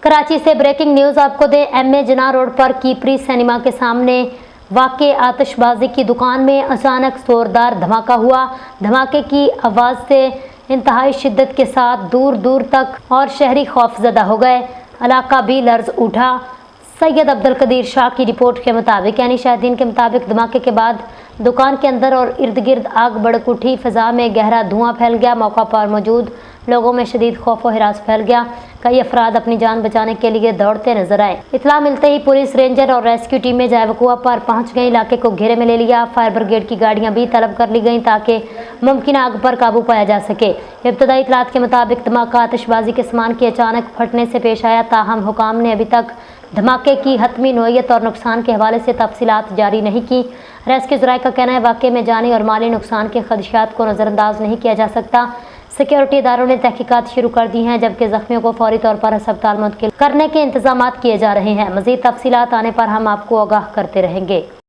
कराची से breaking news आपको दें। एमए जिन्ना रोड पर कीपरी सिनेमा के सामने वाक़े आतिशबाजी की दुकान में अचानक जोरदार धमाका हुआ। धमाके की आवाज़ से इंतहाई शिद्दत के साथ दूर दूर तक और शहरी खौफजदा हो गए। इलाका भी लर्ज उठा। सैयद अब्दुल कदीर शाह की रिपोर्ट के मुताबिक यानी शाहिदीन के मुताबिक धमाके के बाद दुकान के अंदर और इर्द गिर्द आग भड़क उठी। फ़िज़ा में गहरा धुआं फैल गया। मौका पर मौजूद लोगों में शदीद खौफ व हिरास फैल गया। कई अफराद अपनी जान बचाने के लिए दौड़ते नजर आए। इतला मिलते ही पुलिस, रेंजर और रेस्क्यू टीमें जाए वकुआ पर पहुंच गई। इलाके को घेरे में ले लिया। फायर ब्रिगेड की गाड़ियां भी तलब कर ली गईं ताकि मुमकिन आग पर काबू पाया जा सके। इब्तदाई इतलात के मुताबिक धमाका आतिशबाजी के सामान के अचानक फटने से पेश आया। ताहम हुकाम ने अभी तक धमाके की हतमी नोयत और नुकसान के हवाले से तफसीलात जारी नहीं की। रेस्क्यू ज़राए का कहना है वाक़े में जानी और माली नुकसान के खदशात को नज़रअंदाज नहीं किया जा सकता। सिक्योरिटी इदारों ने तहकीकात शुरू कर दी हैं, जबकि ज़ख्मियों को फौरी तौर पर अस्पताल मुंतकिल करने के इंतजामात किए जा रहे हैं। मज़ीद तफसीलात आने पर हम आपको आगाह करते रहेंगे।